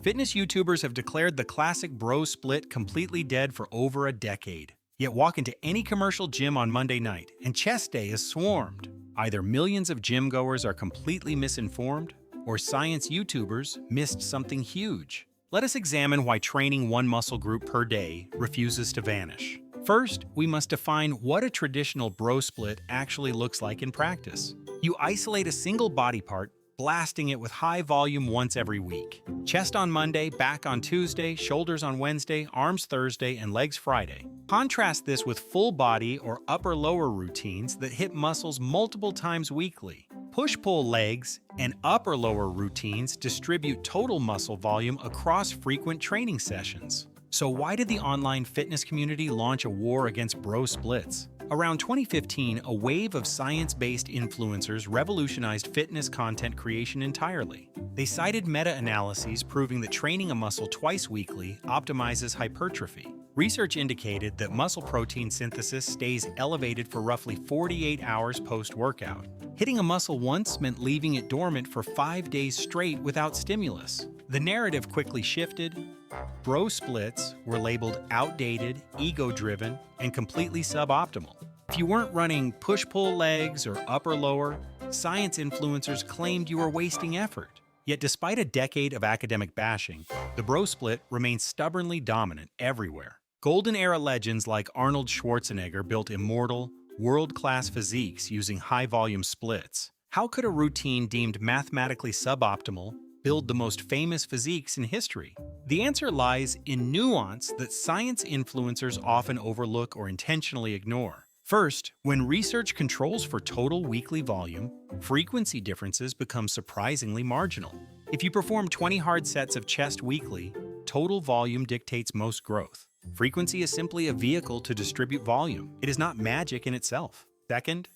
Fitness YouTubers have declared the classic bro split completely dead for over a decade. Yet walk into any commercial gym on Monday night, and chest day is swarmed. Either millions of gym-goers are completely misinformed, or science YouTubers missed something huge. Let us examine why training one muscle group per day refuses to vanish. First, we must define what a traditional bro split actually looks like in practice. You isolate a single body part, blasting it with high volume once every week. Chest on Monday, back on Tuesday, shoulders on Wednesday, arms Thursday, and legs Friday. Contrast this with full body or upper-lower routines that hit muscles multiple times weekly. Push-pull legs and upper-lower routines distribute total muscle volume across frequent training sessions. So why did the online fitness community launch a war against bro splits? Around 2015, a wave of science-based influencers revolutionized fitness content creation entirely. They cited meta-analyses proving that training a muscle twice weekly optimizes hypertrophy. Research indicated that muscle protein synthesis stays elevated for roughly 48 hours post-workout. Hitting a muscle once meant leaving it dormant for 5 days straight without stimulus. The narrative quickly shifted. Bro splits were labeled outdated, ego-driven, and completely suboptimal. If you weren't running push-pull legs or upper-lower, science influencers claimed you were wasting effort. Yet despite a decade of academic bashing, the bro split remains stubbornly dominant everywhere. Golden era legends like Arnold Schwarzenegger built immortal, world-class physiques using high-volume splits. How could a routine deemed mathematically suboptimal build the most famous physiques in history? The answer lies in nuance that science influencers often overlook or intentionally ignore. First, when research controls for total weekly volume, frequency differences become surprisingly marginal. If you perform 20 hard sets of chest weekly, total volume dictates most growth. Frequency is simply a vehicle to distribute volume. It is not magic in itself. Second,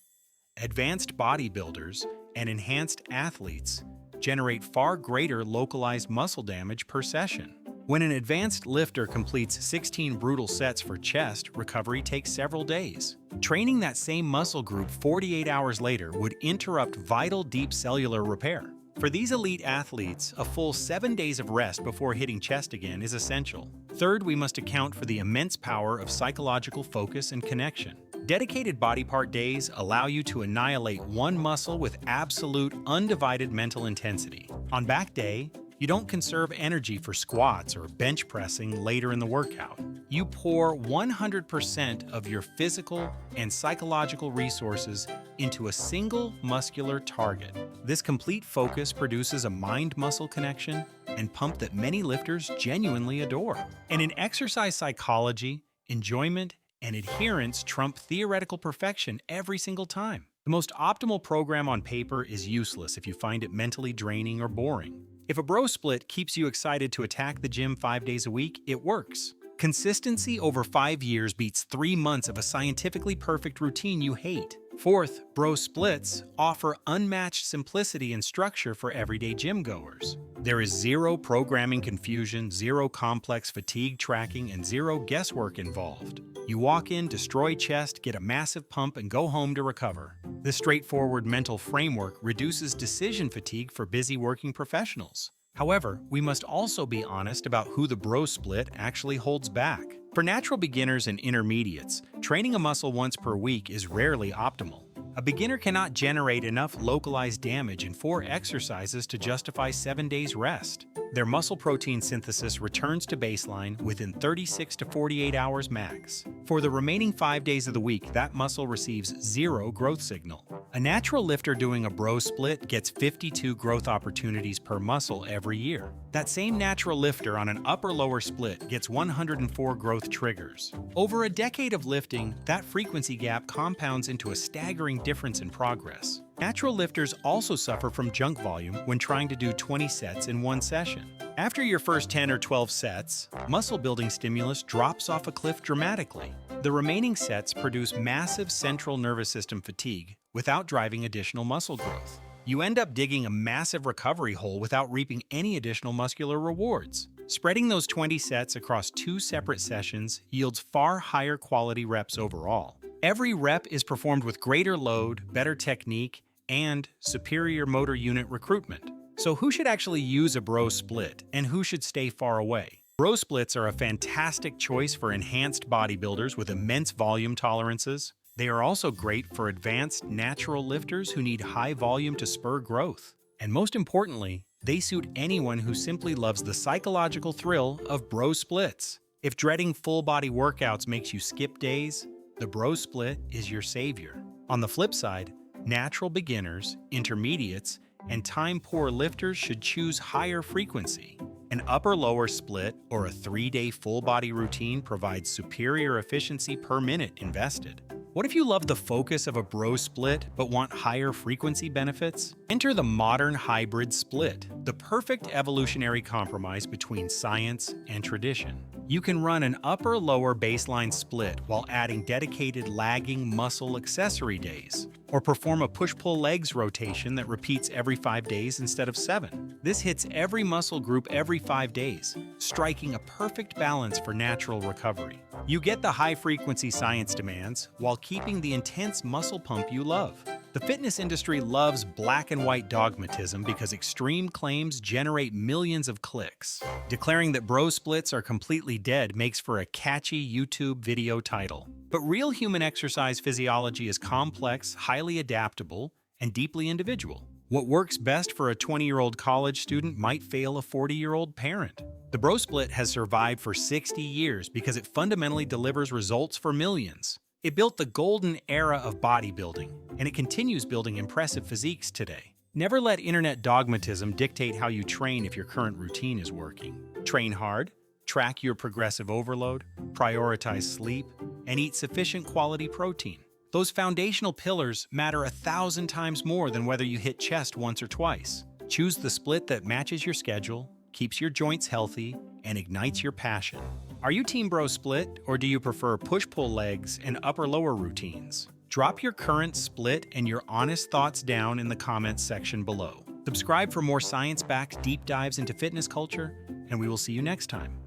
advanced bodybuilders and enhanced athletes generate far greater localized muscle damage per session. When an advanced lifter completes 16 brutal sets for chest, recovery takes several days. Training that same muscle group 48 hours later would interrupt vital deep cellular repair. For these elite athletes, a full 7 days of rest before hitting chest again is essential. Third, we must account for the immense power of psychological focus and connection. Dedicated body part days allow you to annihilate one muscle with absolute, undivided mental intensity. On back day, you don't conserve energy for squats or bench pressing later in the workout. You pour 100% of your physical and psychological resources into a single muscular target. This complete focus produces a mind-muscle connection and pump that many lifters genuinely adore. And in exercise psychology, enjoyment and adherence trump theoretical perfection every single time. The most optimal program on paper is useless if you find it mentally draining or boring. If a bro split keeps you excited to attack the gym 5 days a week, it works. Consistency over 5 years beats 3 months of a scientifically perfect routine you hate. Fourth, bro splits offer unmatched simplicity and structure for everyday gym goers. There is zero programming confusion, zero complex fatigue tracking, and zero guesswork involved. You walk in, destroy chest, get a massive pump, and go home to recover. This straightforward mental framework reduces decision fatigue for busy working professionals. However, we must also be honest about who the bro split actually holds back. For natural beginners and intermediates, training a muscle once per week is rarely optimal. A beginner cannot generate enough localized damage in 4 exercises to justify 7 days rest. Their muscle protein synthesis returns to baseline within 36 to 48 hours max. For the remaining 5 days of the week, that muscle receives 0 growth signal. A natural lifter doing a bro split gets 52 growth opportunities per muscle every year. That same natural lifter on an upper-lower split gets 104 growth triggers. Over a decade of lifting, that frequency gap compounds into a staggering difference in progress. Natural lifters also suffer from junk volume when trying to do 20 sets in one session. After your first 10 or 12 sets, muscle building stimulus drops off a cliff dramatically. The remaining sets produce massive central nervous system fatigue without driving additional muscle growth. You end up digging a massive recovery hole without reaping any additional muscular rewards. Spreading those 20 sets across 2 separate sessions yields far higher quality reps overall. Every rep is performed with greater load, better technique, and superior motor unit recruitment. So who should actually use a bro split, and who should stay far away? Bro splits are a fantastic choice for enhanced bodybuilders with immense volume tolerances. They are also great for advanced natural lifters who need high volume to spur growth. And most importantly, they suit anyone who simply loves the psychological thrill of bro splits. If dreading full-body workouts makes you skip days, the bro split is your savior. On the flip side, natural beginners, intermediates, and time-poor lifters should choose higher frequency. An upper-lower split or a 3-day full-body routine provides superior efficiency per minute invested. What if you love the focus of a bro split but want higher frequency benefits? Enter the modern hybrid split, the perfect evolutionary compromise between science and tradition. You can run an upper-lower baseline split while adding dedicated lagging muscle accessory days, or perform a push-pull legs rotation that repeats every 5 days instead of 7. This hits every muscle group every 5 days, striking a perfect balance for natural recovery. You get the high-frequency science demands while keeping the intense muscle pump you love. The fitness industry loves black-and-white dogmatism because extreme claims generate millions of clicks. Declaring that bro splits are completely dead makes for a catchy YouTube video title. But real human exercise physiology is complex, highly adaptable, and deeply individual. What works best for a 20-year-old college student might fail a 40-year-old parent. The bro split has survived for 60 years because it fundamentally delivers results for millions. It built the golden era of bodybuilding, and it continues building impressive physiques today. Never let internet dogmatism dictate how you train if your current routine is working. Train hard, track your progressive overload, prioritize sleep, and eat sufficient quality protein. Those foundational pillars matter 1,000 times more than whether you hit chest once or twice. Choose the split that matches your schedule, keeps your joints healthy, and ignites your passion. Are you team bro split, or do you prefer push-pull legs and upper-lower routines? Drop your current split and your honest thoughts down in the comments section below. Subscribe for more science-backed deep dives into fitness culture, and we will see you next time.